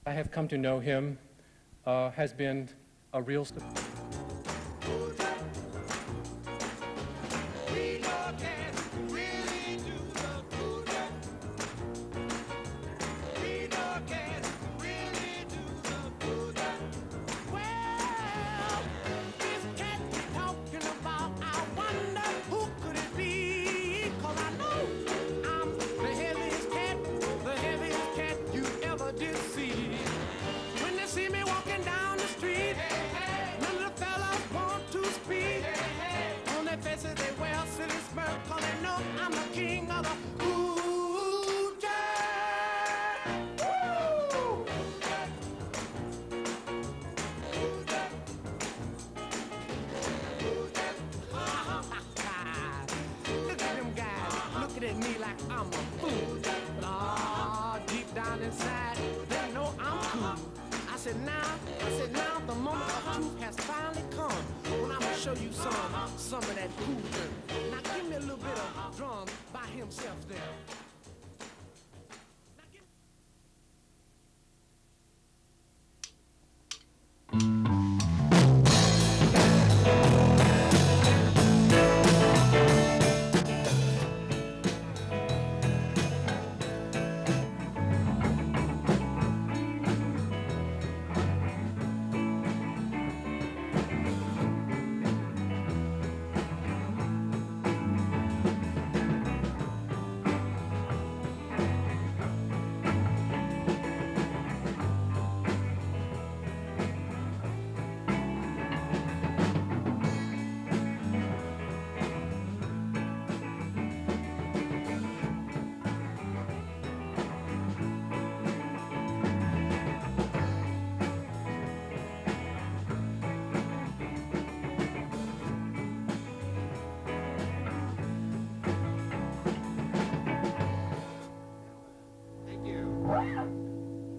I have come to know him has been a real some of that cool dirt. Now give me a little bit of drum by himself there.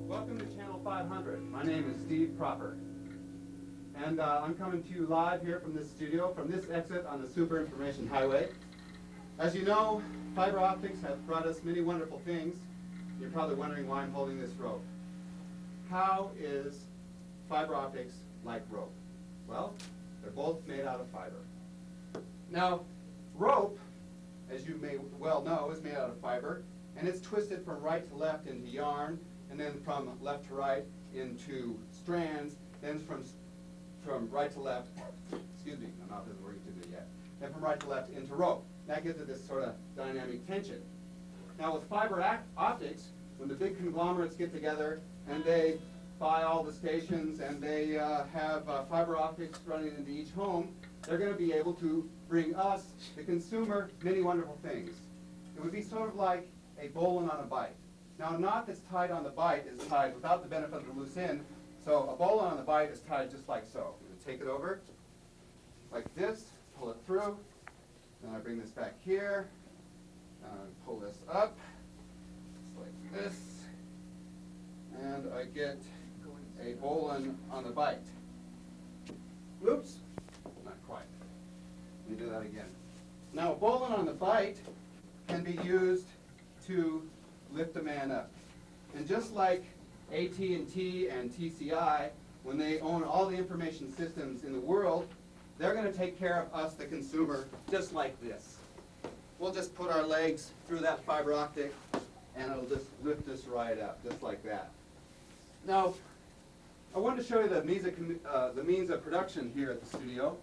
Welcome to Channel 500. My name is Steve Proper. And I'm coming to you live here from this studio, from this exit on the Super Information Highway. As you know, fiber optics have brought us many wonderful things. You're probably wondering why I'm holding this rope. How is fiber optics like rope? Well, they're both made out of fiber. Now, rope, as you may well know, is made out of fiber, and it's twisted from right to left into yarn, and then from left to right into strands, then from right to left, excuse me, my mouth isn't working too good yet, then from right to left into rope. That gives it this sort of dynamic tension. Now with fiber optics, when the big conglomerates get together and they buy all the stations and they have fiber optics running into each home, they're going to be able to bring us, the consumer, many wonderful things. It would be sort of like a bowline on a bite. Now a knot that's tied on the bite is tied without the benefit of the loose end, so a bowline on the bite is tied just like so. I'm going to take it over like this, pull it through, then I bring this back here, pull this up, just like this, and I get a bowline on the bite. Oops, not quite. Let me do that again. Now a bowline on the bite can be used to lift a man up. And just like AT&T and TCI, when they own all the information systems in the world, they're going to take care of us, the consumer, just like this. We'll just put our legs through that fiber optic, and it'll just lift us right up, just like that. Now, I wanted to show you the means of production here at the studio.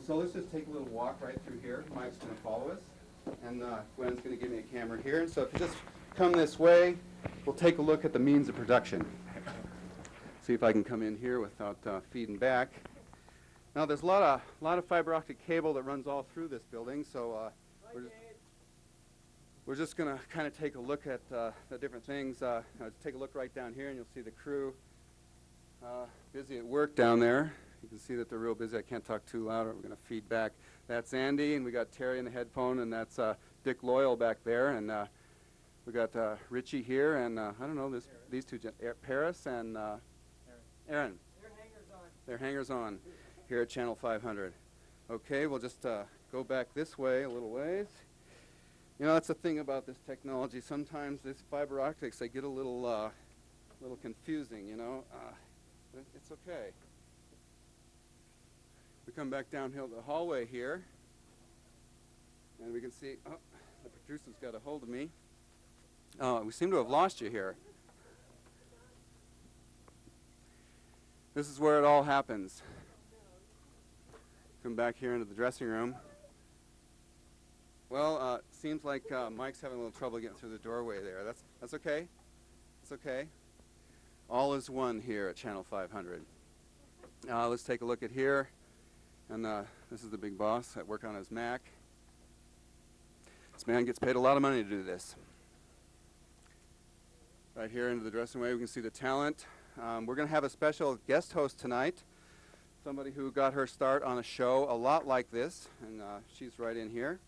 So let's just take a little walk right through here. Mike's going to follow us, and Gwen's going to give me a camera here. And so if you just come this way, we'll take a look at the means of production. See if I can come in here without feeding back. Now there's a lot of fiber optic cable that runs all through this building, so we're just going to kind of take a look at the different things. Take a look right down here, and you'll see the crew busy at work down there. You can see that they're real busy. I can't talk too loud, or we're going to feed back. That's Andy, and we got Terry in the headphone, and that's Dick Loyal back there, and we got Richie here, and I don't know these two, Paris and Aaron. They're hangers-on here at Channel 500. Okay, we'll just go back this way a little ways. You know, that's the thing about this technology. Sometimes this fiber optics, they get a little a little confusing, you know. But it's okay. We come back downhill the hallway here, and we can see, oh, the producer's got a hold of me. Oh, we seem to have lost you here. This is where it all happens. Come back here into the dressing room. Well, seems like Mike's having a little trouble getting through the doorway there. That's okay. It's okay. All is one here at Channel 500. Let's take a look at here. And this is the big boss at work on his Mac. This man gets paid a lot of money to do this. Right here into the dressing room, we can see the talent. We're going to have a special guest host tonight. Somebody who got her start on a show a lot like this, and she's right in here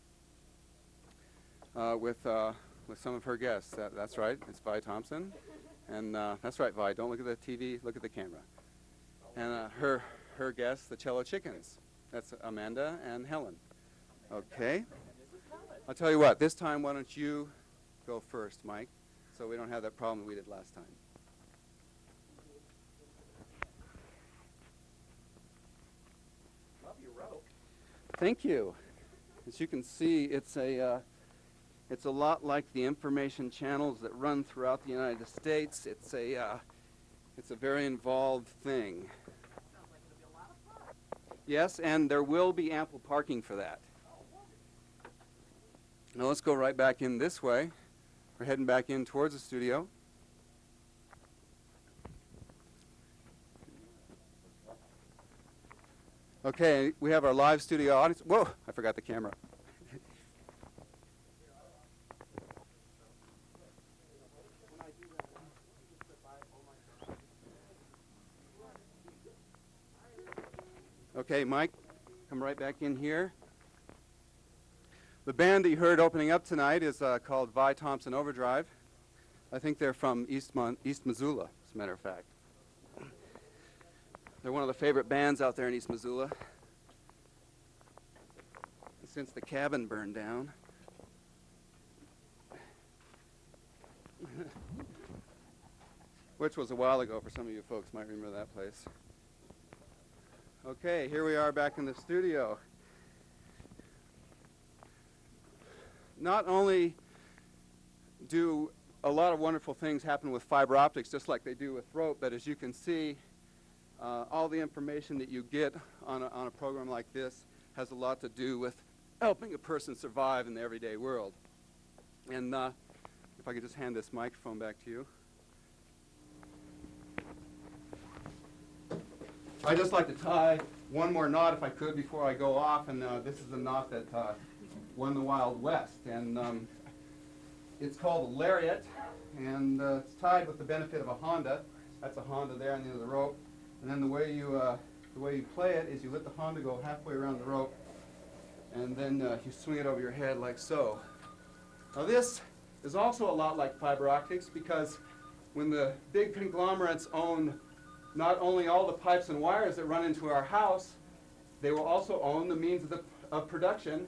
with some of her guests. That's right, it's Vi Thompson, and that's right, Vi. Don't look at the TV, look at the camera. And her guests, the Cello Chickens. That's Amanda and Helen. Okay. I'll tell you what. This time, why don't you go first, Mike, so we don't have that problem that we did last time. Thank you. As you can see, it's a lot like the information channels that run throughout the United States. It's a very involved thing. Sounds like it'll be a lot of fun. Yes, and there will be ample parking for that. Now let's go right back in this way. We're heading back in towards the studio. Okay, we have our live studio audience. Whoa, I forgot the camera. Okay, Mike, come right back in here. The band that you heard opening up tonight is called Vi Thompson Overdrive. I think they're from East Missoula, as a matter of fact. They're one of the favorite bands out there in East Missoula. Since the cabin burned down. Which was a while ago for some of you folks might remember that place. Okay, here we are back in the studio. Not only do a lot of wonderful things happen with fiber optics, just like they do with rope, but as you can see, all the information that you get on a program like this has a lot to do with helping a person survive in the everyday world. And if I could just hand this microphone back to you. I'd just like to tie one more knot, if I could, before I go off, and this is the knot that won the Wild West. And it's called a lariat, and it's tied with the benefit of a Honda. That's a Honda there on the end of the rope. And then the way you play it is you let the Honda go halfway around the rope, and then you swing it over your head like so. Now this is also a lot like fiber optics, because when the big conglomerates own not only all the pipes and wires that run into our house, they will also own the means of production.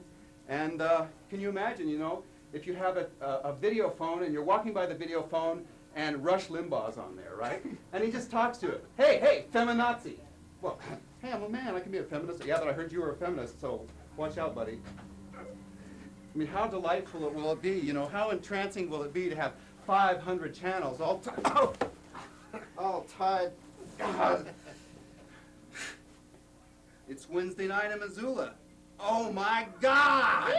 And can you imagine, you know, if you have a video phone and you're walking by the video phone and Rush Limbaugh's on there, right? And he just talks to it. Hey, feminazi. Well, hey, I'm a man, I can be a feminist. Yeah, but I heard you were a feminist, so watch out, buddy. I mean, how delightful will it be, you know, how entrancing will it be to have 500 channels all tied. God. It's Wednesday night in Missoula. Oh my God!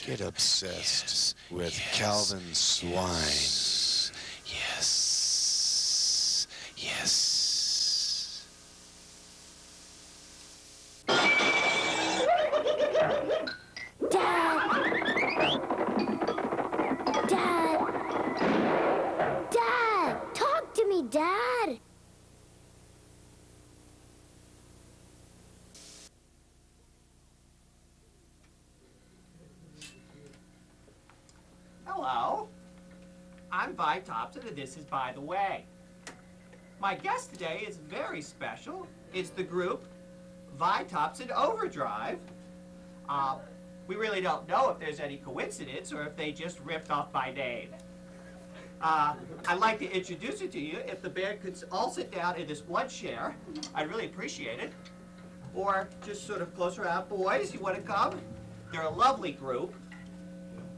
get obsessed with Calvin swine. Yes. Yes. Dad, talk to me, Dad. Hello, I'm Vi Thompson, and this is By the Way. My guest today is very special. It's the group Vi Thompson Overdrive. We really don't know if there's any coincidence or if they just ripped off my name. I'd like to introduce it to you. If the band could all sit down in this one chair, I'd really appreciate it. Or just sort of close around. Boys, you want to come? They're a lovely group.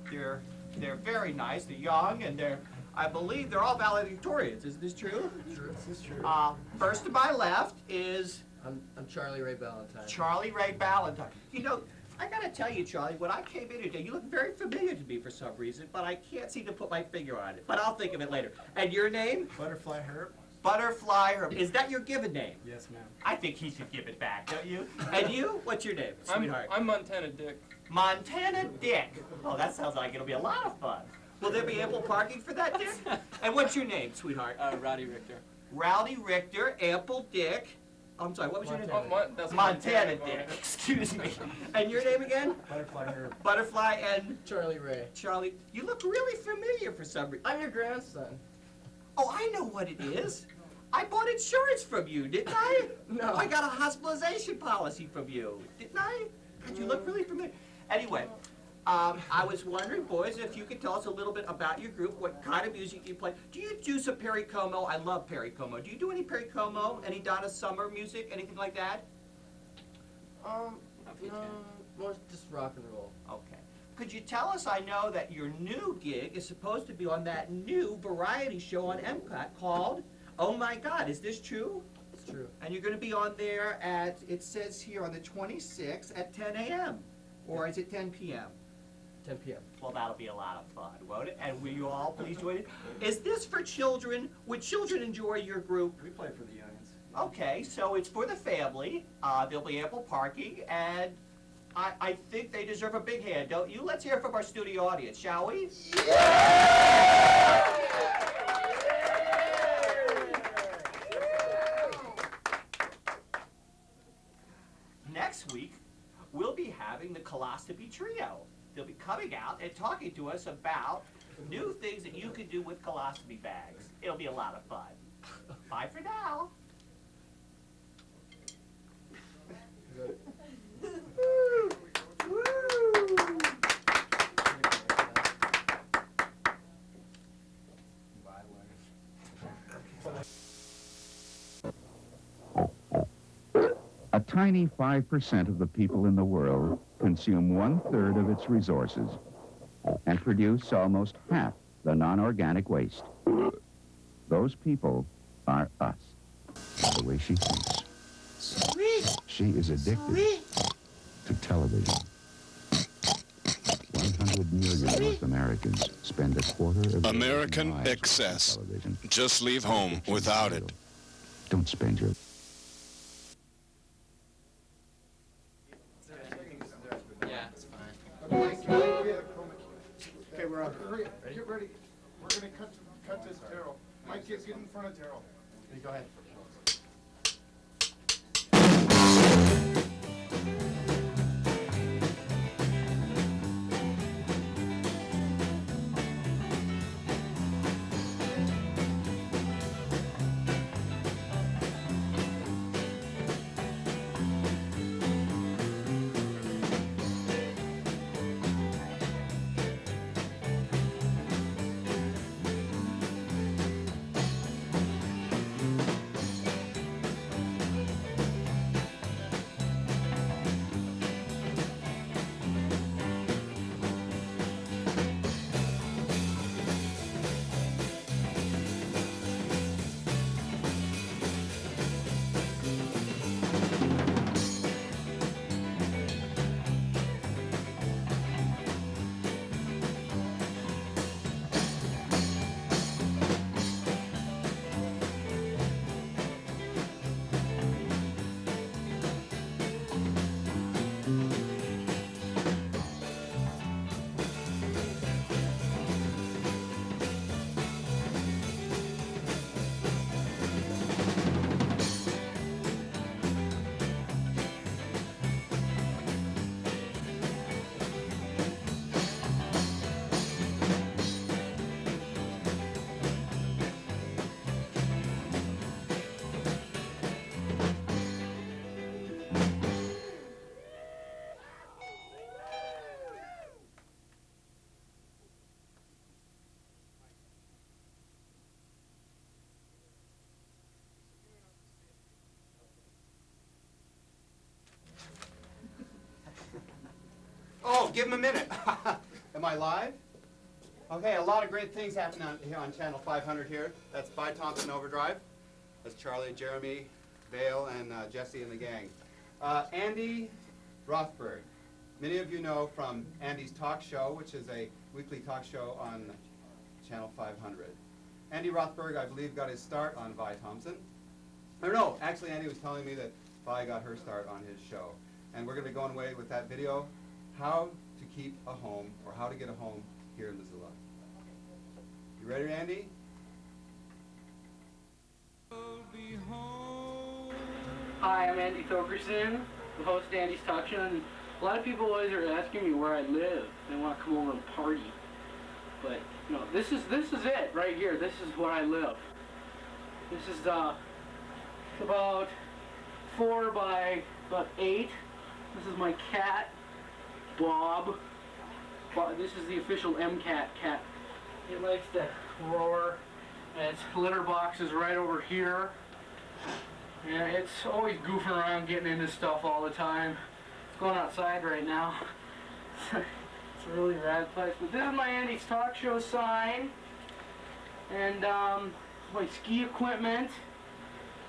They're very nice. They're young, and I believe they're all valedictorians. Is this true? True. This is true. First to my left is I'm Charlie Ray Ballantyne. Charlie Ray Ballantyne. You know, I gotta tell you, Charlie, when I came in today, you look very familiar to me for some reason, but I can't seem to put my finger on it. But I'll think of it later. And your name? Butterfly Herb. Butterfly Herb. Is that your given name? Yes, ma'am. I think he should give it back, don't you? And you? What's your name, sweetheart? I'm Montana Dick. Montana Dick. Oh, that sounds like it'll be a lot of fun. Will there be ample parking for that, Dick? And what's your name, sweetheart? Rowdy Richter. Rowdy Richter, Ample Dick. Oh, I'm sorry, what was your name? That's Montana Dick, excuse me. And your name again? Butterfly Herb. Butterfly and Charlie Ray. Charlie. You look really familiar for some reason. I'm your grandson. Oh, I know what it is. I bought insurance from you, didn't I? No. I got a hospitalization policy from you, didn't I? God, you look really familiar. Anyway, I was wondering, boys, if you could tell us a little bit about your group, what kind of music you play. Do you do some Perry Como? I love Perry Como. Do you do any Perry Como? Any Donna Summer music? Anything like that? No, more just rock and roll. Okay. Could you tell us, I know that your new gig is supposed to be on that new variety show on MCOT called Oh My God, is this true? It's true. And you're going to be on there at, it says here on the 26th at 10 a.m. Or is it 10 p.m.? 10 p.m. Well, that'll be a lot of fun, won't it? And will you all please join it? Is this for children? Would children enjoy your group? We play for the youngins. Okay, so it's for the family. There'll be ample parking, and I think they deserve a big hand, don't you? Let's hear from our studio audience, shall we? Next week, we'll be having the Colostomy Trio. They'll be coming out and talking to us about new things that you can do with colostomy bags. It'll be a lot of fun. Bye for now. A tiny 5% of the people in the world consume 1/3 of its resources and produce almost half the non-organic waste. Those people are us. The way she thinks. She is addicted to television. 100 million North Americans spend a quarter of their American lives excess. watching television. Just leave home without it. Don't spend your... Yeah, it's fine. Okay, we're on. Get ready. We're gonna cut this Terrell. Mike, get in front of Terrell. Go ahead. Oh, give him a minute. Am I live? Okay, a lot of great things happen here on Channel 500 here. That's Vi Thompson Overdrive. That's Charlie, Jeremy, Vale, and Jesse and the gang. Andy Rothberg. Many of you know from Andy's Talk Show, which is a weekly talk show on Channel 500. Andy Rothberg, I believe, got his start on Vi Thompson. Or no, actually Andy was telling me that Vi got her start on his show. And we're going to be going away with that video, how to keep a home, or how to get a home here in Missoula. You ready, Andy? Hi, I'm Andy Thokerson, the host of Andy's Talk Show, and a lot of people always are asking me where I live. They want to come over and party. But, you know, this is it right here. This is where I live. This is about 4 by about 8. This is my cat, Bob. This is the official MCAT cat. He likes to roar, and its litter box is right over here. Yeah, it's always goofing around, getting into stuff all the time. It's going outside right now. It's a really rad place. But this is my Andy's Talk Show sign, and my ski equipment,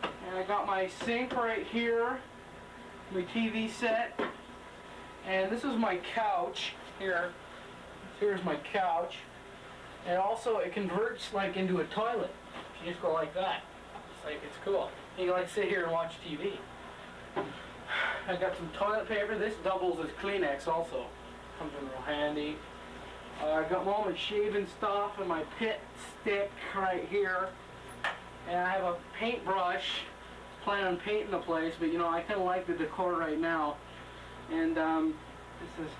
and I got my sink right here, my TV set, and this is my couch here. Here's my couch, and also it converts like into a toilet. You just go like that. It's cool. You can like sit here and watch TV. I got some toilet paper. This doubles as Kleenex also. Comes in real handy. I got all my shaving stuff and my pit stick right here. And I have a paintbrush. Plan on painting the place, but you know, I kind of like the decor right now. And this is,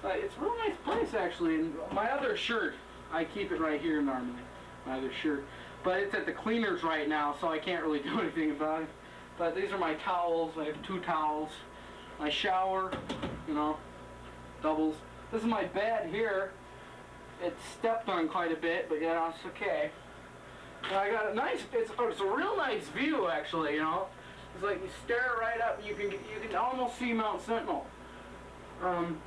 it's a real nice place actually. And my other shirt, I keep it right here normally. My other shirt. But it's at the cleaners right now, so I can't really do anything about it. But these are my towels. I have 2 towels. My shower, you know, doubles. This is my bed here. It's stepped on quite a bit, but yeah, it's okay. And I got a nice, it's a real nice view actually, you know. It's like you stare right up and you can almost see Mount Sentinel. Kind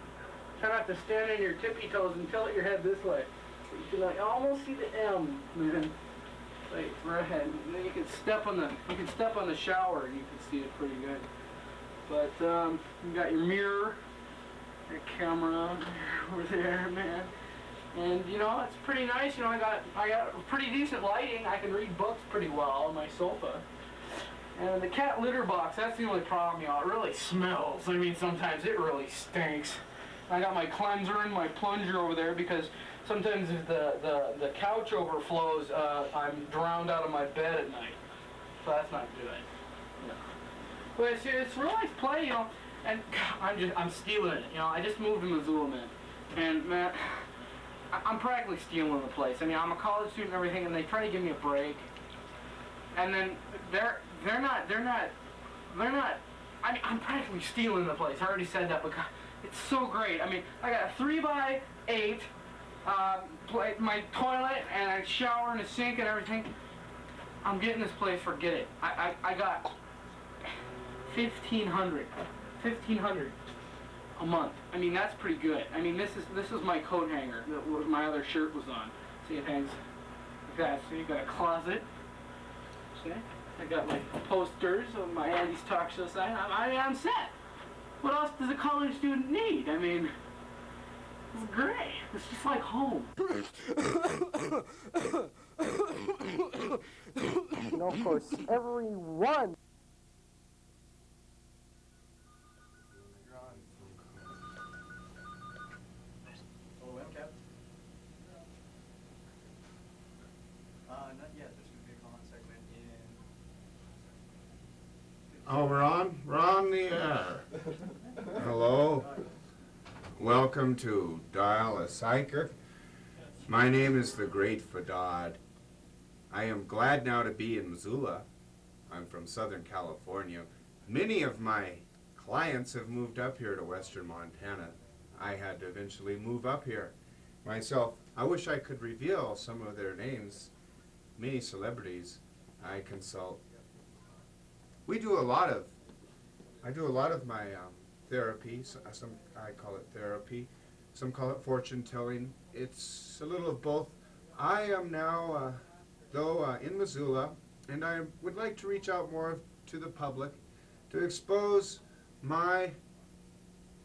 of have to stand on your tippy toes and tilt your head this way. So you can like almost see the M, man. Like right ahead. And then you can step on the shower and you can see it pretty good. But you got your mirror, your camera over there, man. And you know, it's pretty nice. You know, I got pretty decent lighting. I can read books pretty well on my sofa. And the cat litter box, that's the only problem, you know, it really smells. I mean, sometimes it really stinks. I got my cleanser and my plunger over there because sometimes if the couch overflows, I'm drowned out of my bed at night. So that's not good. Yeah. But it's a real nice play, you know, and I'm stealing it. You know, I just moved to Missoula, man. And man, I'm practically stealing the place. I mean, I'm a college student and everything, and they try to give me a break. And then they're not. I mean, I'm practically stealing the place. I already said that, but God, it's so great. I mean, I got a 3 by 8, my toilet and a shower and a sink and everything. I'm getting this place. Forget it. I got $1,500 a month. I mean, that's pretty good. I mean, this is my coat hanger that my other shirt was on. See, it hangs like that. So you got a closet. See? I got my posters of my Andy's Talk Show sign. I'm set. What else does a college student need? I mean, it's great. It's just like home. You know, of course, everyone. Not yet. There's going to be a comment segment in... Oh, we're on the air. Hello. Welcome to Dial a Psyker. My name is the Great Fadad. I am glad now to be in Missoula. I'm from Southern California. Many of my clients have moved up here to Western Montana. I had to eventually move up here myself. I wish I could reveal some of their names. Many celebrities I consult. I do a lot of my therapy. Some I call it therapy. Some call it fortune telling. It's a little of both. I am now, in Missoula, and I would like to reach out more to the public to expose my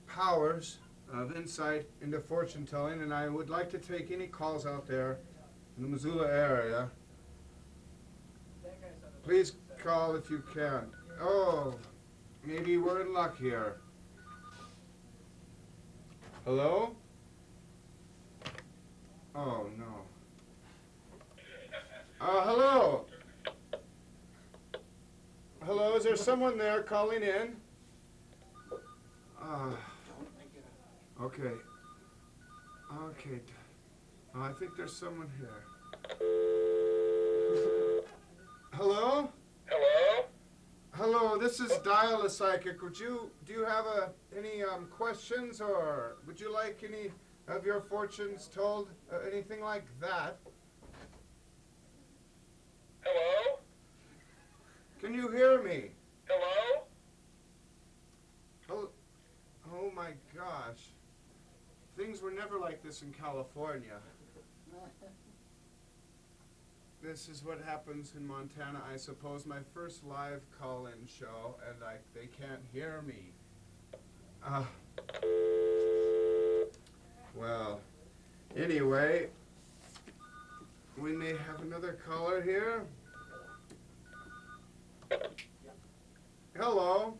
powers of insight into fortune telling, and I would like to take any calls out there in the Missoula area. Please call if you can. Oh, maybe we're in luck here. Hello? Oh, no. Hello? Hello, is there someone there calling in? Okay. Okay. I think there's someone here. Hello? Hello? Hello, this is Dial a Psychic. Do you have any questions, or would you like any of your fortunes told? Anything like that? Hello? Can you hear me? Hello? Oh my gosh. Things were never like this in California. This is what happens in Montana, I suppose. My first live call-in show, and they can't hear me. Well, anyway, we may have another caller here. Hello.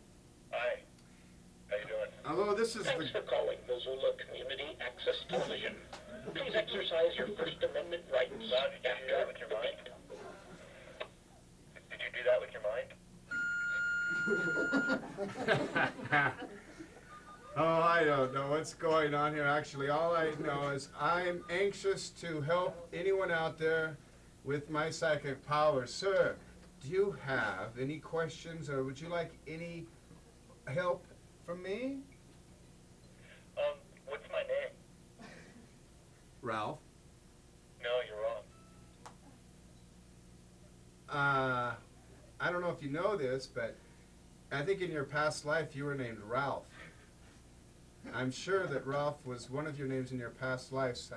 Hi. How you doing? Hello, this is Thanks for calling Missoula Community Access Television. Please exercise your First Amendment rights. Did you do that with your mind? Did you do that with your mind? Oh, I don't know what's going on here. Actually, all I know is I'm anxious to help anyone out there with my psychic powers. Sir, do you have any questions, or would you like any help from me? What's my name? Ralph. No, you're wrong. I don't know if you know this, but I think in your past life you were named Ralph. I'm sure that Ralph was one of your names in your past lives.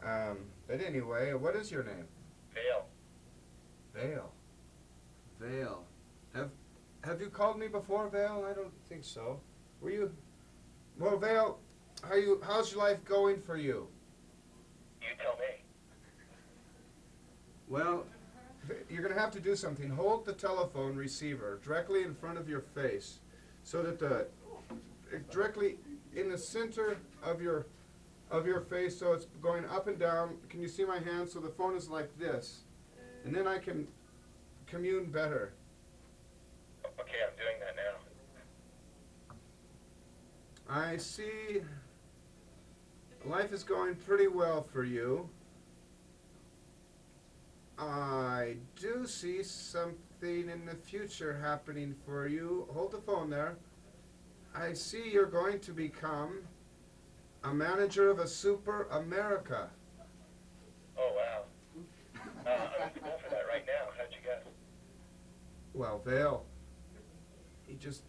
But anyway, what is your name? Vale. Vale. Vale. Have you called me before, Vale? I don't think so. Were you? Well, Vale, how's your life going for you? You tell me. Well, you're going to have to do something. Hold the telephone receiver directly in front of your face, so that directly in the center of your face, so it's going up and down. Can you see my hand? So the phone is like this, and then I can commune better. Okay, I'm doing that now. I see life is going pretty well for you. I do see something in the future happening for you. Hold the phone there. I see you're going to become a manager of a Super America. Oh, wow. I'm going for that right now. How'd you guess? Well, Vale, it's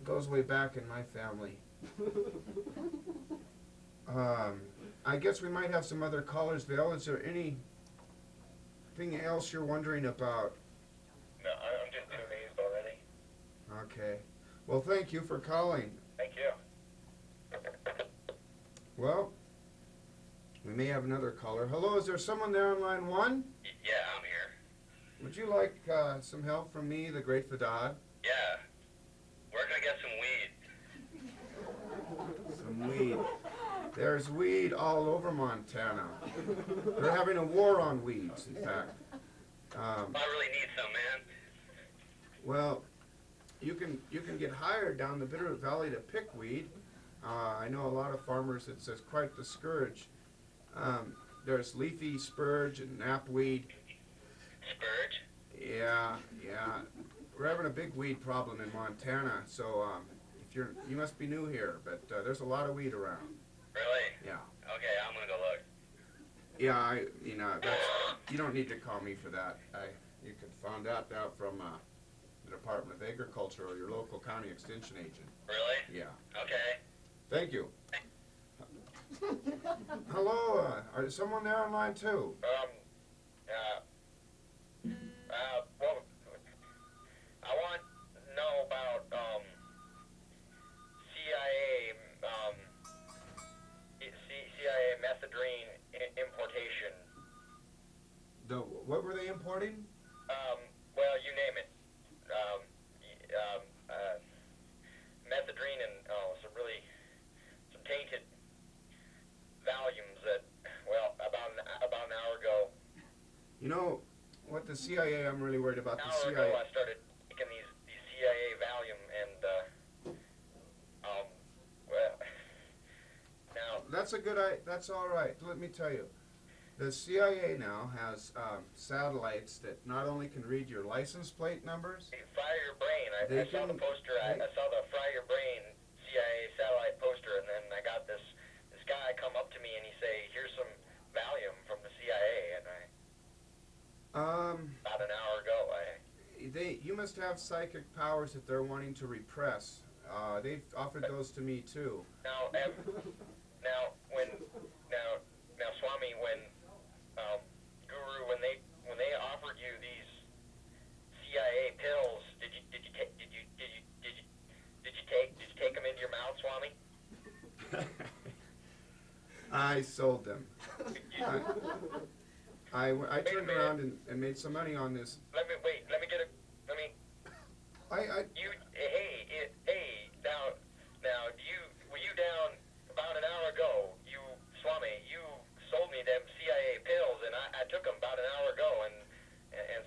goes way back in my family. I guess we might have some other callers, Vale. Is there anything else you're wondering about? No, I'm just too amazed already. Okay. Well, thank you for calling. Thank you. Well, we may have another caller. Hello, is there someone there on line one? Yeah, I'm here. Would you like some help from me, the Great Fadad? Yeah. Where can I get some weed? Some weed. There's weed all over Montana. They're having a war on weeds, in fact. I really need some, man. Well, you can get hired down the Bitterroot Valley to pick weed. I know a lot of farmers. It's quite the scourge. There's leafy spurge and knapweed. Spurge? Yeah. We're having a big weed problem in Montana. So if you must be new here, but there's a lot of weed around. Really? Yeah. Okay, I'm gonna go look. Yeah, you don't need to call me for that. You could find out from the Department of Agriculture or your local county extension agent. Really? Yeah. Okay. Thank you. Hello, is someone there on line two? Well, I want to know about, CIA, CIA methadone importation. What were they importing? Well, you name it. Methadone and, some tainted volumes that, well, about an hour ago. You know, what the CIA, I'm really worried about An the hour CIA. ago I started taking these CIA Valium and, well, now... That's all right. Let me tell you. The CIA now has satellites that not only can read your license plate numbers. Fry your brain. I saw the poster. I saw the Fry Your Brain CIA satellite poster, and then I got this guy come up to me and he say, "Here's some Valium from the CIA," and about an hour ago, you must have psychic powers that they're wanting to repress. They've offered those to me too. Now, Swami, when Guru, when they offered you these CIA pills, did you take them into your mouth, Swami? I sold them. I turned around and made some money on this. Let me get a. Now, were you down about an hour ago? You, Swami, you sold me them CIA pills, and I took them about an hour ago, and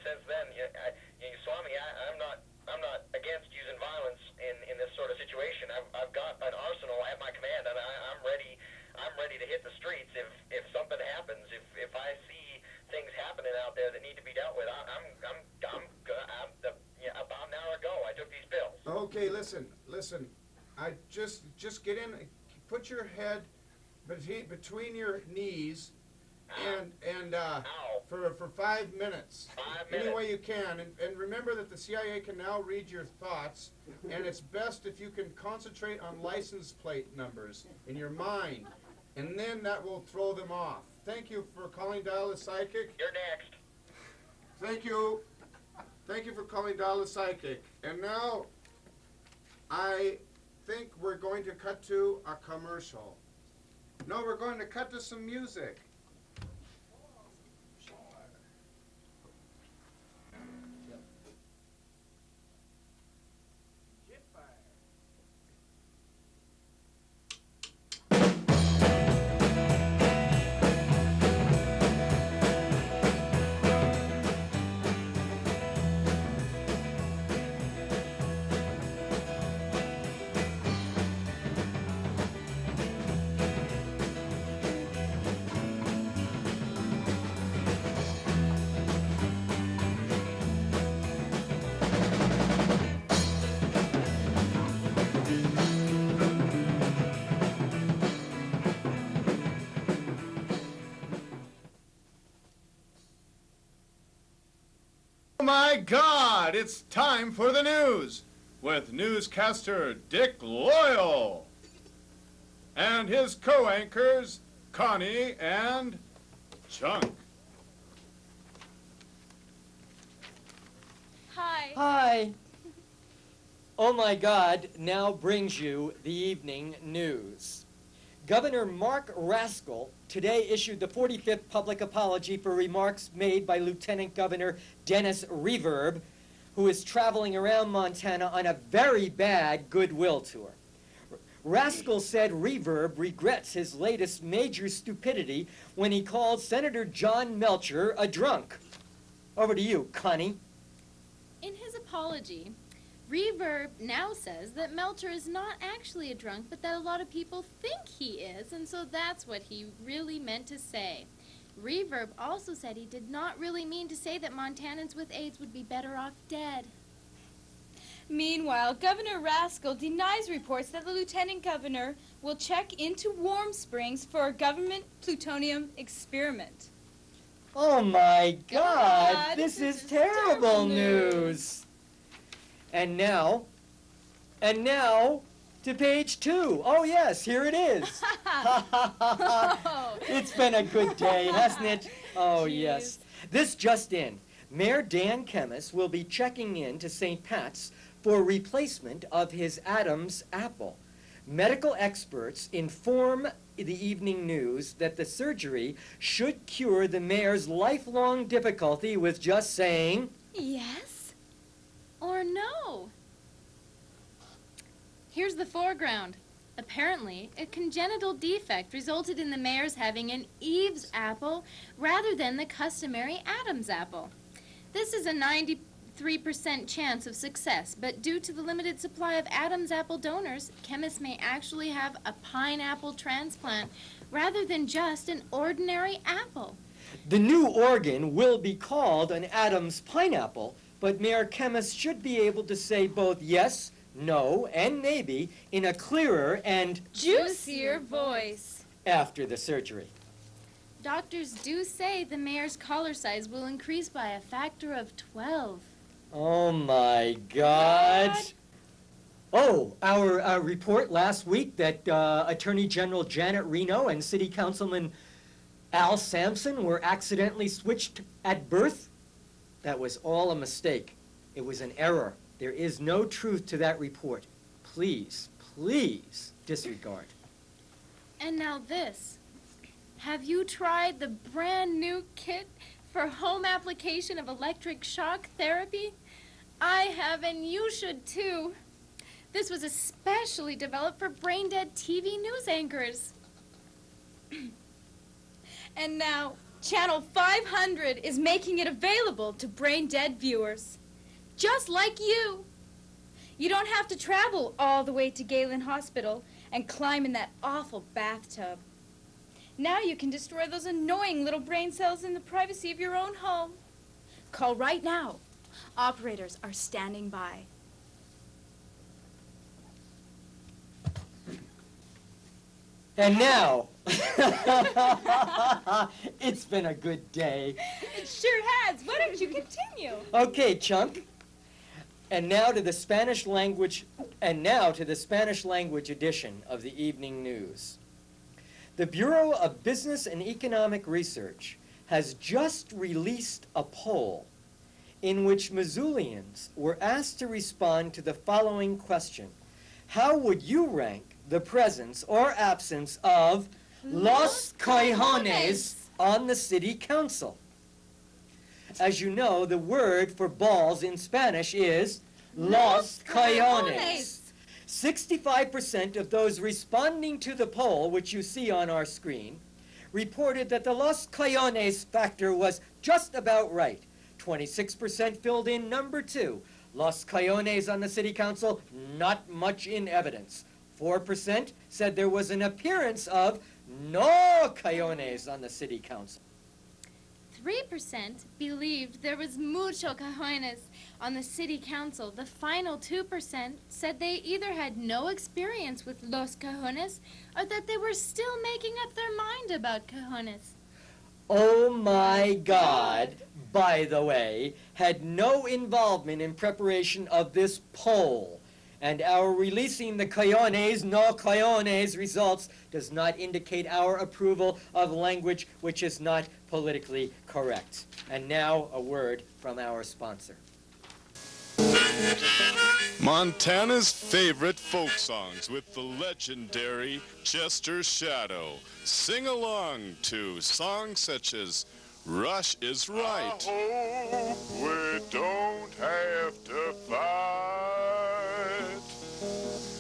since then, Swami, I'm not against using violence in this sort of situation. I've got an arsenal at my command, and I'm ready to hit the streets if something happens. If I see things happening out there that need to be dealt with, about an hour ago I took these pills. Okay, listen. I just get in, put your head between your knees, and for 5 minutes. 5 minutes. Any way you can, and remember that the CIA can now read your thoughts, and it's best if you can concentrate on license plate numbers in your mind, and then that will throw them off. Thank you for calling Dial a Psychic. You're next. Thank you. Thank you for calling Dial a Psychic. And now, I think we're going to cut to a commercial. No, we're going to cut to some music. Oh my God, it's time for the news with newscaster Dick Loyal and his co-anchors Connie and Chunk. Hi. Hi. Oh my God now brings you the evening news. Governor Mark Rascal today issued the 45th public apology for remarks made by Lieutenant Governor Dennis Reverb, who is traveling around Montana on a very bad goodwill tour. Rascal said Reverb regrets his latest major stupidity when he called Senator John Melcher a drunk. Over to you, Connie. In his apology, Reverb now says that Melcher is not actually a drunk, but that a lot of people think he is, and so that's what he really meant to say. Reverb also said he did not really mean to say that Montanans with AIDS would be better off dead. Meanwhile, Governor Rascal denies reports that the lieutenant governor will check into Warm Springs for a government plutonium experiment. Oh my God, this is terrible news. And now to page 2. Oh yes, here it is. It's been a good day, hasn't it? Oh yes. This just in. Mayor Dan Kemmis will be checking in to St. Pat's for replacement of his Adam's apple. Medical experts inform the Evening News that the surgery should cure the mayor's lifelong difficulty with just saying yes or no. Here's the foreground. Apparently, a congenital defect resulted in the mayor's having an Eve's apple rather than the customary Adam's apple. This is a 93% chance of success, but due to the limited supply of Adam's apple donors, chemists may actually have a pineapple transplant rather than just an ordinary apple. The new organ will be called an Adam's pineapple, but Mayor Kemmis should be able to say both yes, no, and maybe in a clearer and juicier voice after the surgery. Doctors do say the mayor's collar size will increase by a factor of 12. Oh my God. Oh, our report last week that Attorney General Janet Reno and City Councilman Al Sampson were accidentally switched at birth? That was all a mistake. It was an error. There is no truth to that report. Please, please disregard. And now this. Have you tried the brand new kit for home application of electric shock therapy? I have, and you should too. This was especially developed for brain-dead TV news anchors. And now, Channel 500 is making it available to brain-dead viewers. Just like you. You don't have to travel all the way to Galen Hospital and climb in that awful bathtub. Now you can destroy those annoying little brain cells in the privacy of your own home. Call right now. Operators are standing by. And now, it's been a good day. It sure has. Why don't you continue? Okay, Chunk. And now to the Spanish language edition of the Evening News. The Bureau of Business and Economic Research has just released a poll in which Missoulians were asked to respond to the following question. How would you rank the presence or absence of Los Cojones on the city council? As you know, the word for balls in Spanish is Los Cojones. 65% of those responding to the poll, which you see on our screen, reported that the Los Cojones factor was just about right. 26% filled in number 2. Los Cojones on the city council, not much in evidence. 4% said there was an appearance of no Cojones on the city council. 3% believed there was mucho cojones on the city council. The final 2% said they either had no experience with los cojones or that they were still making up their mind about cojones. Oh my God, by the way, had no involvement in preparation of this poll. And our releasing the cojones, no cojones results does not indicate our approval of language which is not politically correct. And now a word from our sponsor. Montana's favorite folk songs with the legendary Chester Shadow. Sing along to songs such as Rush is Right. I hope we don't have to fight.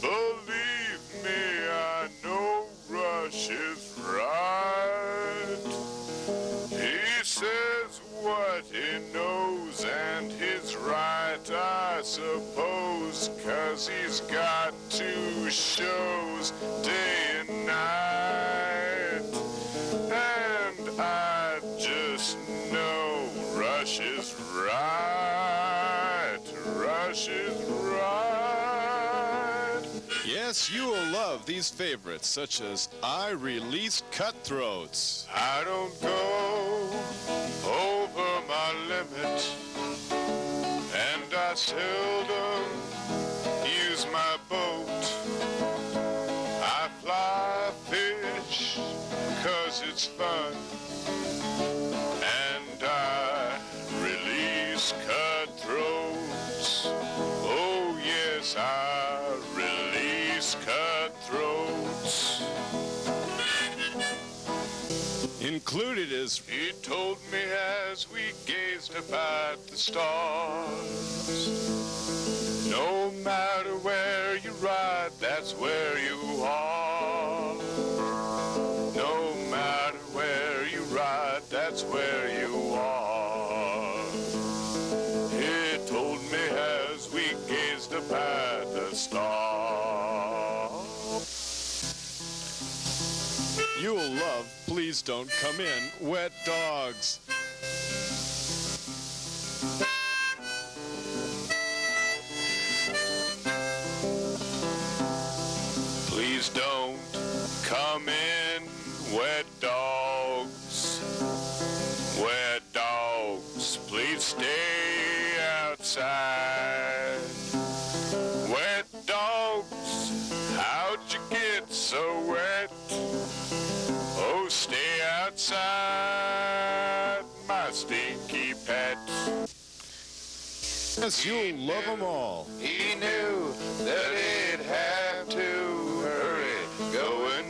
Believe me, I know Rush is right. He says what he knows and he's right, I suppose, 'cause he's got 2 shows day and night. And I just know Rush is right. Rush is right. Yes, you will love these favorites, such as I Release Cutthroats. I don't go over my limit, and I seldom much fun. And I release cutthroats. Oh yes, I release cutthroats. Included is, He told me as we gazed up at the stars, no matter where you ride, that's where you are. No matter where you ride, that's where you are. He told me as we gazed up at the stars. you'll love Please Don't Come In, Wet Dogs. Please don't come in, wet dogs. Wet dogs, please stay outside. Wet dogs, how'd you get so wet? Oh, stay outside, my stinky pet. Yes, you'll love them all. He knew that he'd have to hurry, go and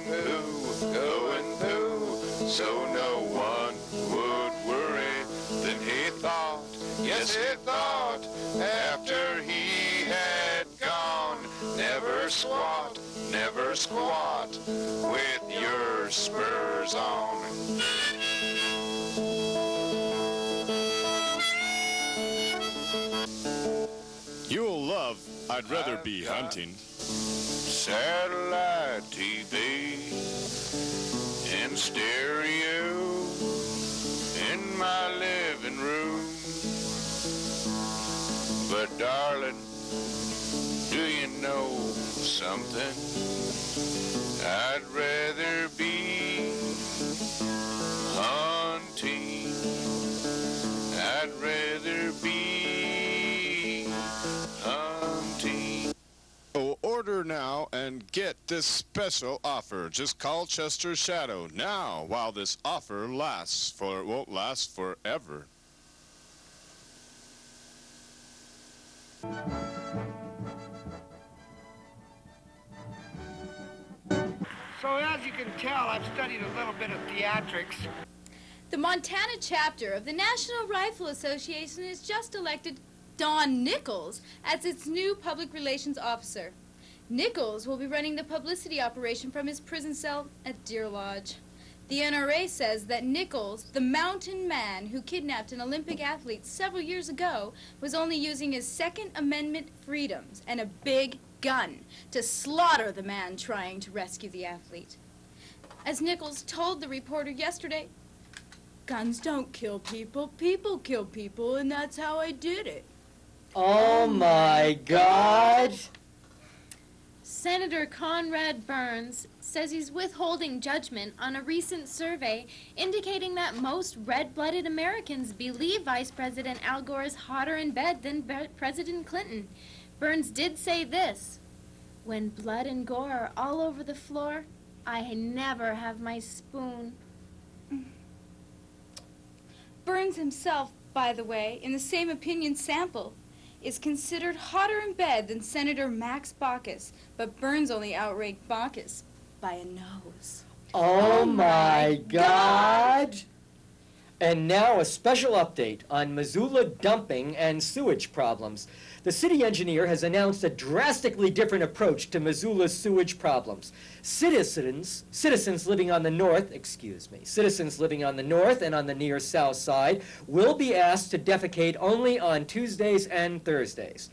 poo, so no one would worry. Then he thought, yes he thought, after he had gone, never squat with your spurs on. You'll love I'd Rather Be Hunting. Satellite TV and stereo in my living room. But darling, do you know something? I'd rather be hunting. I'd rather be hunting. So order now and get this special offer. Just call Chester Shadow now while this offer lasts, for it won't last forever. So as you can tell, I've studied a little bit of theatrics. The Montana chapter of the National Rifle Association has just elected Don Nichols as its new public relations officer. Nichols will be running the publicity operation from his prison cell at Deer Lodge. The NRA says that Nichols, the mountain man who kidnapped an Olympic athlete several years ago, was only using his Second Amendment freedoms and a big gun to slaughter the man trying to rescue the athlete. As Nichols told the reporter yesterday, guns don't kill people, people kill people, and that's how I did it. Oh my God! Senator Conrad Burns says he's withholding judgment on a recent survey indicating that most red-blooded Americans believe Vice President Al Gore is hotter in bed than President Clinton. Burns did say this: "When blood and gore are all over the floor, I never have my spoon." Burns himself, by the way, in the same opinion sample, is considered hotter in bed than Senator Max Baucus, but Burns only outranked Baucus by a nose. Oh my God! And now a special update on Missoula dumping and sewage problems. The city engineer has announced a drastically different approach to Missoula's sewage problems. Citizens living on the north and on the near south side will be asked to defecate only on Tuesdays and Thursdays.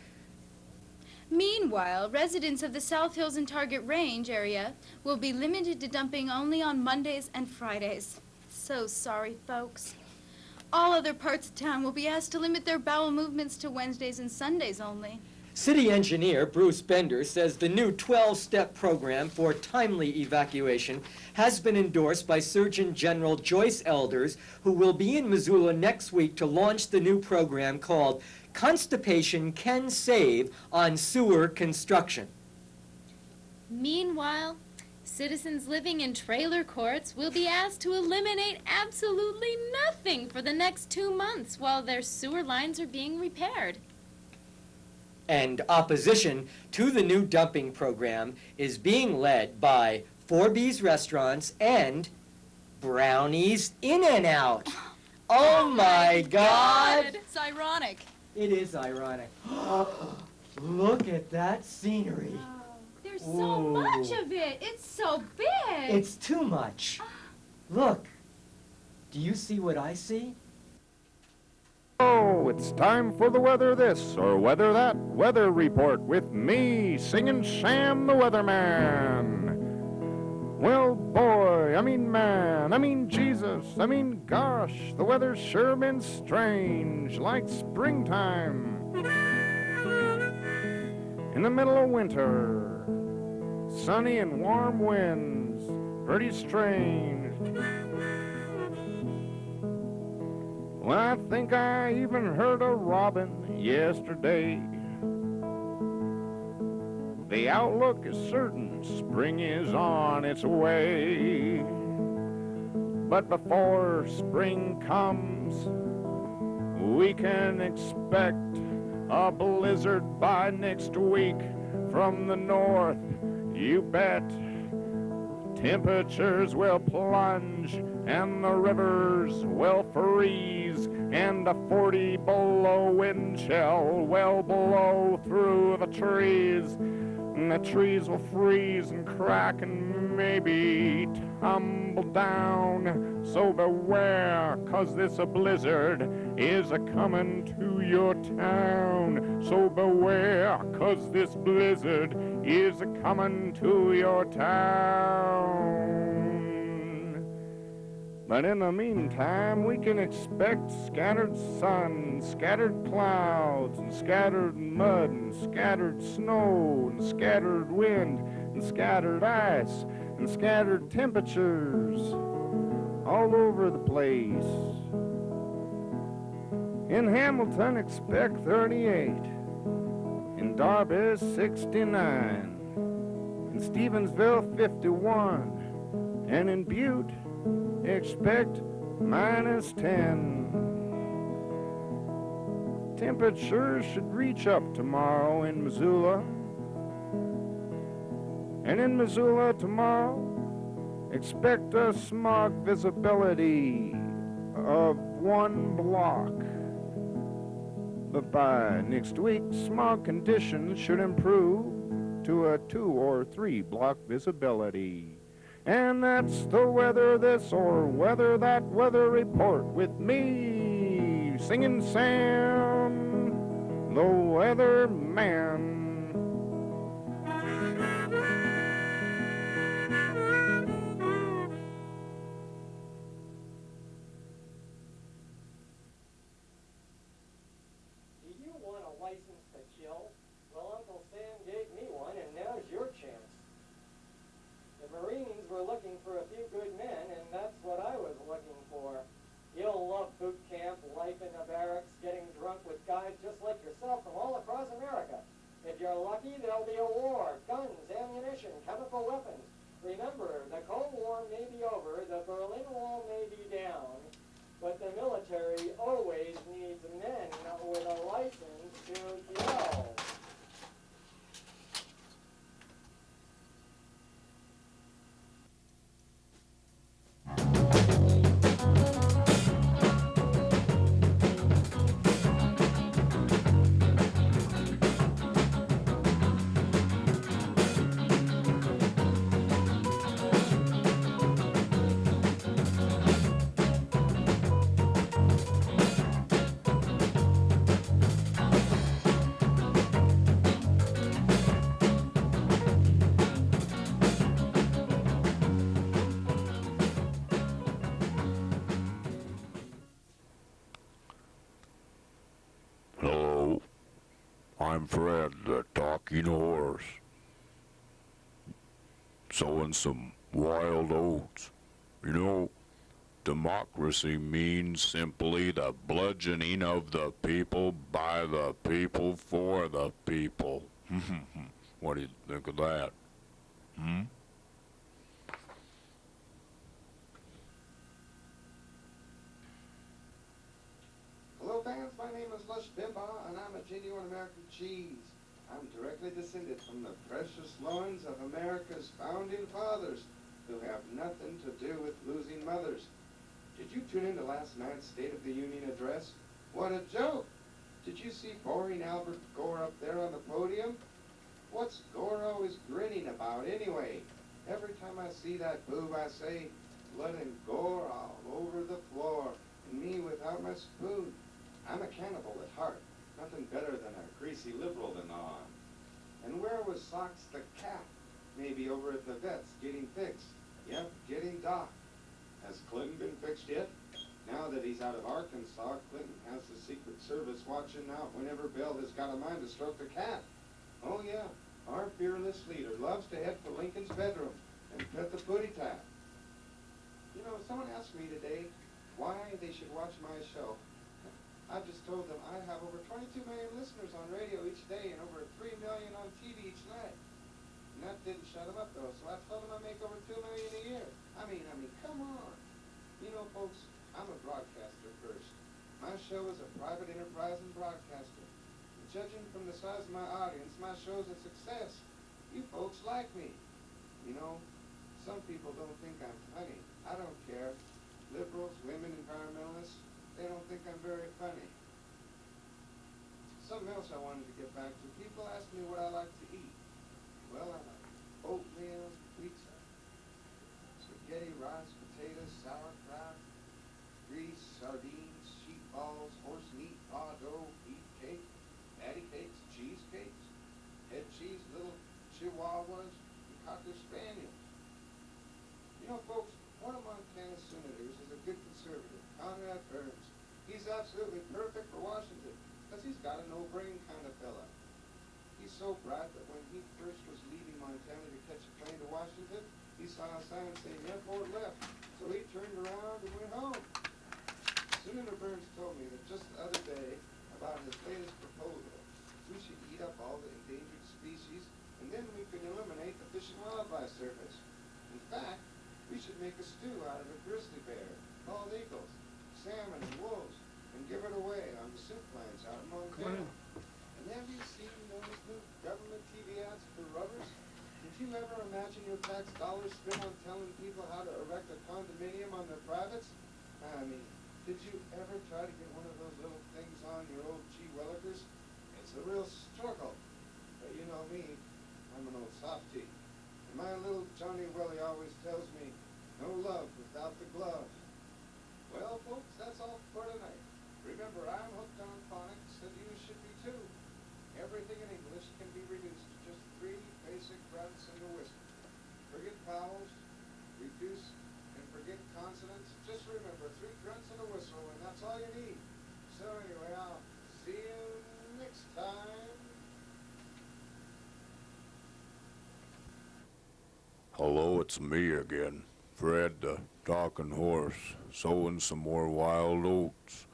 Meanwhile, residents of the South Hills and Target Range area will be limited to dumping only on Mondays and Fridays. So sorry, folks. All other parts of town will be asked to limit their bowel movements to Wednesdays and Sundays only. City engineer Bruce Bender says the new 12-step program for timely evacuation has been endorsed by Surgeon General Joyce Elders, who will be in Missoula next week to launch the new program called Constipation Can Save on Sewer Construction. Meanwhile, Citizens living in trailer courts will be asked to eliminate absolutely nothing for the next 2 months while their sewer lines are being repaired. And opposition to the new dumping program is being led by 4B's Restaurants and Brownie's In-N-Out. Oh my God! It's ironic. It is ironic. Look at that scenery. There's so Ooh. much of it. It's so big. It's too much. Look. Do you see what I see? Oh, it's time for the weather this or weather that weather report with me, Singing Sam the Weatherman. Well, boy, I mean man, I mean Jesus, I mean gosh, the weather's sure been strange, like springtime in the middle of winter. Sunny and warm winds, pretty strange. Well, I think I even heard a robin yesterday. The outlook is certain, spring is on its way. But before spring comes, we can expect a blizzard by next week from the north, you bet. Temperatures will plunge and the rivers will freeze, and a 40 below wind chill will blow through the trees, and the trees will freeze and crack and maybe tumble down. So beware, 'cause this a blizzard is a comin' to your town. So beware, 'cause this blizzard is a comin' to your town. But in the meantime, we can expect scattered sun, scattered clouds, and scattered mud, and scattered snow, and scattered wind, and scattered ice, and scattered temperatures all over the place. In Hamilton, expect 38. In Darby, 69. In Stevensville, 51. And in Butte, expect -10. Temperatures should reach up tomorrow in Missoula. And in Missoula tomorrow, expect a smog visibility of 1 block. But by next week, smog conditions should improve to a 2 or 3 block visibility. And that's the weather this or weather that weather report with me, Singing Sam, the Weatherman. Do you want a license to kill? Well, Uncle Sam gave me one, and now's your chance. The Marines were looking for a few good men, and that's what I was looking for. You'll love boot camp, life in the barracks, getting drunk with guys just like yourself from all across America. If you're lucky, there'll be a war, guns, ammunition, chemical weapons. Remember, the Cold War may be over, the Berlin Wall may be down, but the military always needs men with a license to kill. Hello, I'm Fred, the talking horse. Sowing some wild oats. You know, democracy means simply the bludgeoning of the people by the people for the people. What do you think of that? Bimba, and I'm a genuine American cheese. I'm directly descended from the precious loins of America's founding fathers, who have nothing to do with losing mothers. Did you tune into last night's State of the Union address? What a joke! Did you see boring Albert Gore up there on the podium? What's Gore always grinning about anyway? Every time I see that boob, I say, blood and gore all over the floor, and me without my spoon. I'm a cannibal at heart. Nothing better than a greasy liberal to gnaw on. And where was Socks the cat? Maybe over at the vet's getting fixed. Yep, getting docked. Has Clinton been fixed yet? Now that he's out of Arkansas, Clinton has the Secret Service watching out whenever Bill has got a mind to stroke the cat. Oh yeah, our fearless leader loves to head for Lincoln's bedroom and pet the footy tap. You know, someone asked me today why they should watch my show. I just told them I have over 22 million listeners on radio each day and over 3 million on TV each night. And that didn't shut them up though, so I told them I make over 2 million a year. I mean, come on. You know, folks, I'm a broadcaster first. My show is a private enterprise and broadcaster. And judging from the size of my audience, my show's a success. You folks like me. You know, some people don't think I'm funny. I don't care. Liberals, women, environmentalists, they don't think I'm very funny. Something else I wanted to get back to. People ask me what I like to eat. Well, I like oatmeal, pizza, spaghetti, rice, potatoes, sauerkraut, grease, sardines, sheep balls, horse meat, raw dough, beef cake, patty cakes, cheesecakes, head cheese, little chihuahuas, and cocker spaniels. You know, folks, one of Montana's senators is a good conservative, Conrad Burns. He's absolutely perfect for Washington, because he's got a no-brain kind of fella. He's so bright that when he first was leaving Montana to catch a plane to Washington, he saw a sign saying airport left, so he turned around and went home. Senator Burns told me that just the other day about his latest proposal. We should eat up all the endangered species, and then we could eliminate the Fish and Wildlife Service. In fact, we should make a stew out of a grizzly bear, bald eagles, salmon, and wolves, and give it away on the soup plants out in Montana. And have you seen those new government TV ads for rubbers? Did you ever imagine your tax dollars spent on telling people how to erect a condominium on their privates? I mean, did you ever try to get one of those little things on your old G. Willikers? It's a real struggle. But you know me, I'm an old softie. And my little Johnny Willie always tells me, no love without the glove. Well, folks, that's all for tonight. Remember, I'm hooked on phonics, and you should be too. Everything in English can be reduced to just 3 basic grunts and a whistle. Forget vowels, reduce, and forget consonants. Just remember, 3 grunts and a whistle, and that's all you need. So anyway, I'll see you next time. Hello, it's me again, Fred the talking horse, sowing some more wild oats.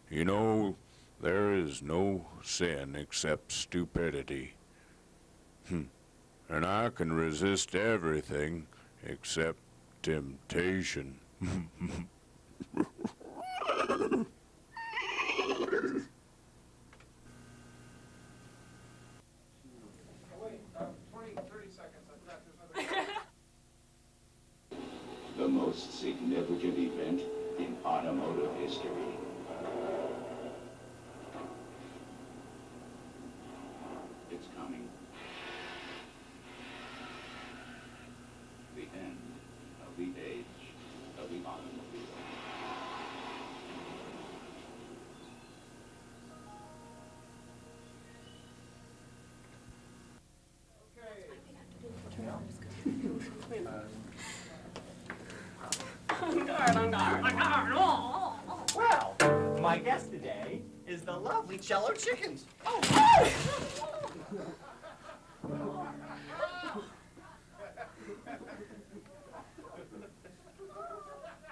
You know, there is no sin except stupidity. And I can resist everything except temptation. The most significant event in automotive history. It's coming. The end of the age of the automobile. Well, my guest today is the lovely Cello Chickens.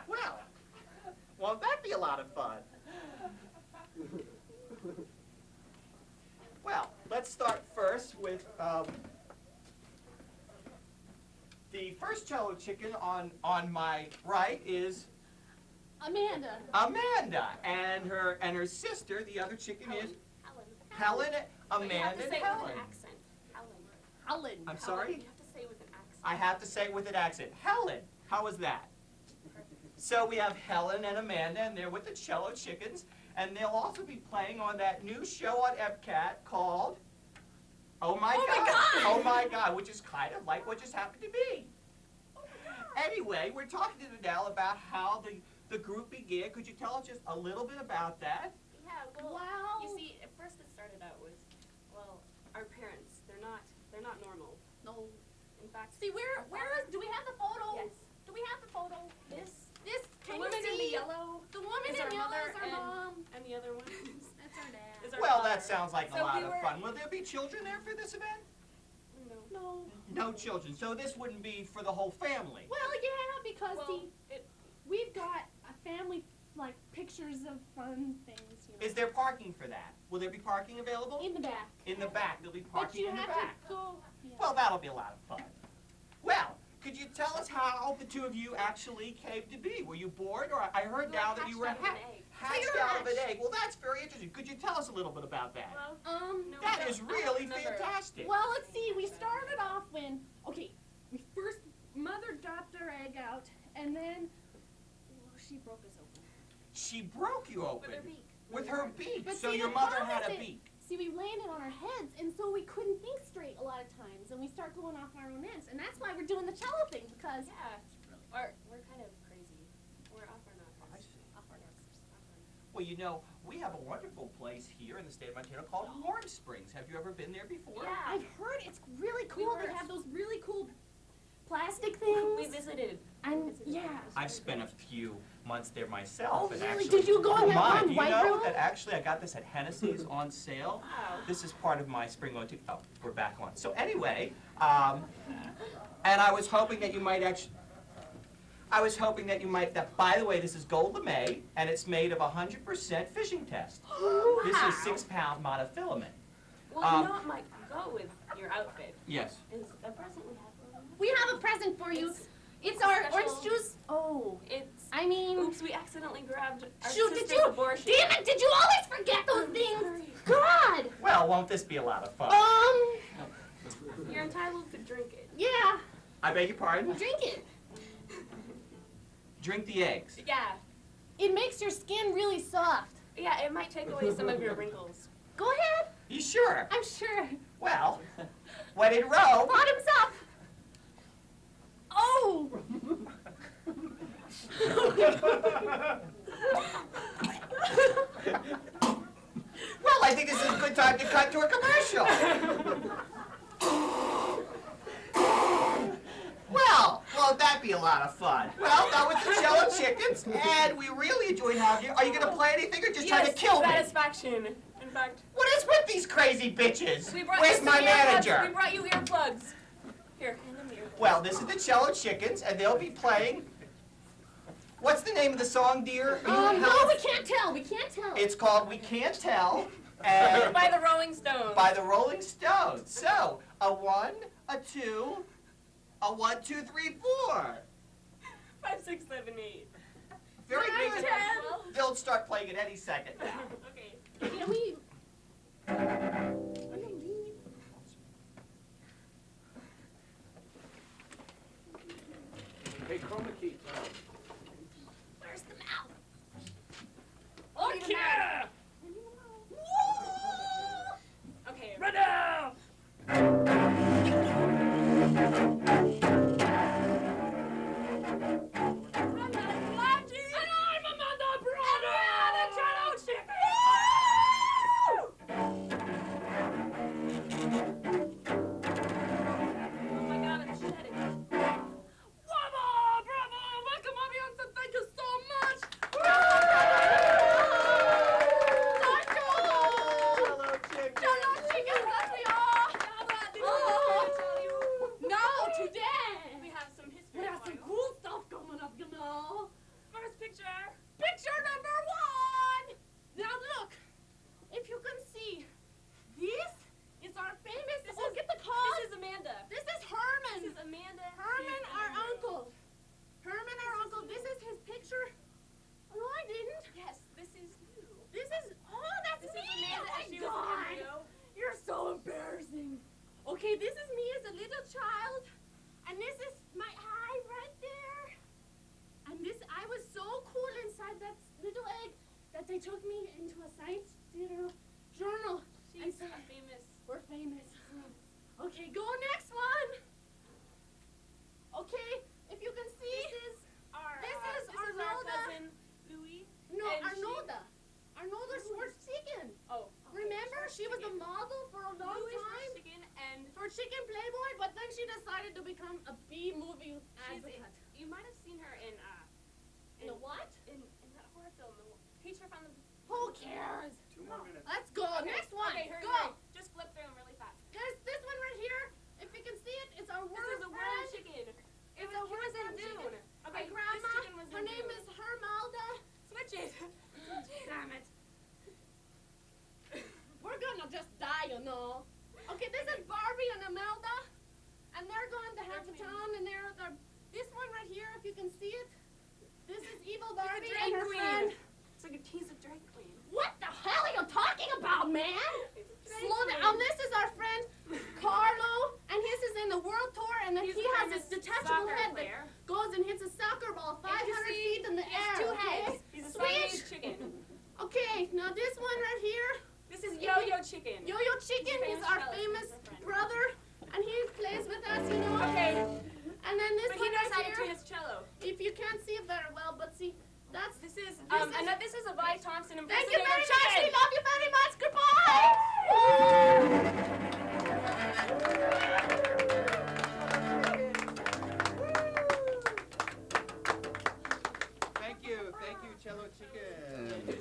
Well, won't that be a lot of fun? Well, let's start first with the first Cello Chicken on my right is Amanda. Amanda, and her sister, the other chicken, is Helen, Amanda, You have to and say it Helen. with an accent. Helen. I'm sorry? You have to say it with an accent. I have to say it with an accent. Helen, how was that? So we have Helen and Amanda, and they're with the Cello Chickens, and they'll also be playing on that new show on Epcat called Oh My God! Oh My God, which is kind of like what just happened to me. Anyway, we're talking to Danelle about how the group began. Could you tell us just a little bit about that? Yeah, well, you see, at first it started out with, well, our parents, they're not normal. No. In fact, See, do we have the photo? Yes. Do we have the photo? This, Can the you woman in see? the yellow. The woman is in our yellow mother, is our mom. and the other one That's our dad. is our Well, father. that sounds like a So lot we of were- fun. Will there be children there for this event? No. No children. So this wouldn't be for the whole family. Well, yeah, because Well, we've got a family, like, pictures of fun things, you know. Is there parking for that? Will there be parking available? In the back. In the back. There'll be But parking you in the have back. to go. Yeah. Well, that'll be a lot of fun. Well, could you tell us how the two of you actually came to be? Were you bored, or I heard now that you were hatched out of an egg. hatched out of an egg? Well, that's very interesting. Could you tell us a little bit about that? No, That I is don't really remember. fantastic. Well, let's see. We started off when, okay, we first, mother dropped her egg out, and then, well, she broke us open. She broke you open. With her beak. With her beak. But So see, your the mother problem had a is beak. See, we landed on our heads, and so we couldn't think straight a lot of times, and we start going off our own ends, and that's why we're doing the cello thing, because We're kind of crazy. We're off our nuts. I see. Off our nuts. Well, you know, we have a wonderful place here in the state of Montana called Warm Springs. Have you ever been there before? Yeah. I've heard it's really We cool. were- They have those really cool plastic things. We visited. Yeah. I've spent a few months there myself. Oh, and really? actually, Did you go in that my, one do you white know room? that actually I got this at Hennessy's on sale? Wow. This is part of my spring on two. Oh, we're back on. So anyway, and I was hoping that you might actually. I was hoping that you might. That, by the way, this is gold lame, and it's made of 100% fishing test. This is 6-pound monofilament. Well, you know what might go with your outfit? Yes. Is a present we have. We have a present for you. It's our special- orange juice. Oh. It's. I mean. Oops, we accidentally grabbed our Shoot, did sister's you? abortion. Damn it, did you always forget those things? God. Well, won't this be a lot of fun? You're entitled to drink it. Yeah. I beg your pardon? Drink it. Drink the eggs. Yeah. It makes your skin really soft. Yeah, it might take away some of your wrinkles. Go ahead. You sure? I'm sure. Well, when in Rome. Bottoms up. Oh. Well, I think this is a good time to cut to a commercial. Well, won't that be a lot of fun? Well, that was the Cello Chickens, and we really enjoyed having you. Are you going to play anything or just trying to kill me? Satisfaction. In fact, What is with these crazy bitches? we brought Where's you my some earplugs. manager? We brought you earplugs. Here, hand them the earplugs. Well, this is the Cello Chickens, and they'll be playing. What's the name of the song, dear? Are you No, help- we can't tell. We can't tell. It's called We Can't Tell. And By the Rolling Stones. by the Rolling Stones. So, a 1, a 2, a 1, 2, 3, 4. 5, 6, 7, 8. Very 9, good. 10. They'll start playing it any second now. Okay. Can we? Hey, chroma key. Where's the mouth? Okay. Okay. Run now! they took me into a science theater journal. She's famous. We're famous. Okay, go next one. Okay, if you can see. This is our Arnolda. cousin, Louis. No, and Arnolda. Arnolda Schwartz-Chicken. Oh. Remember, she was the model for a long Louis time. Schwartz-Chicken and For Chicken Playboy, but then she decided to become a B-movie she's advocate. you might have seen her in In a what? In that horror film, the Teacher from the. Who cares? 2 more minutes. Let's go. Okay, Next one. Okay, hurry, go. hurry. Just flip through them really fast. There's this one right here. If you can see it, it's our This worst is a friend. worm chicken. It's a worst in friend Dune. chicken. Okay, My grandma. this chicken was Her in name Dune. is Hermalda. Switch it. Damn it. We're gonna just die, you know. Okay, this is Barbie and Imelda, and they're going to have the town, and they're this one right here. If you can see it, this is evil Barbie and her friend. It's like he's a drag queen. What the hell are you talking about, man? Slow down. This is our friend Carlo, and his is in the world tour, and then he has this detachable head that goes and hits a soccer ball 500 feet in the air. Two Okay? heads. He's a Siamese chicken. Okay, now this one right here. This is Yo-Yo Chicken. Yo-Yo Chicken is our cellist. famous brother, and he plays with us, you know. Okay. And then this But one he knows right how to here. tune his cello. If you can't see it very well, but see, that's This is a Vi Thompson Thank you impersonator very much. chicken. We love you very much. Goodbye. Thank you, Cello Chicken.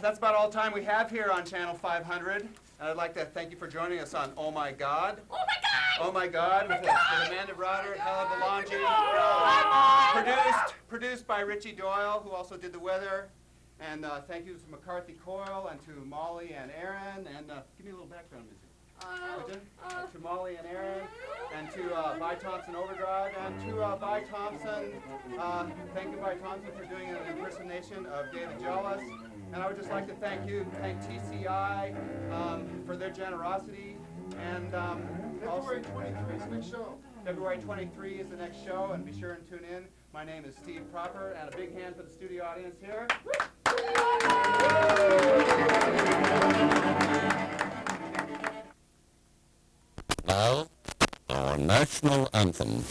That's about all time we have here on Channel 500. And I'd like to thank you for joining us on Oh My God. Oh my God! Oh My God with Amanda Broder and Helen Belangi. Produced by Richie Doyle, who also did the weather. And thank you to McCarthy Coyle and to Molly and Aaron. And give me a little background music. Would you? To Molly and Aaron, and to Vi Thompson Overdrive, and to Vi Thompson. Thank you, Vi Thompson, for doing an impersonation of David Jollis. And I would just like to thank TCI for their generosity. And February 23 is the next show. February 23 is the next show, and be sure and tune in. My name is Steve Proper, and a big hand for the studio audience here. Now, our national anthem.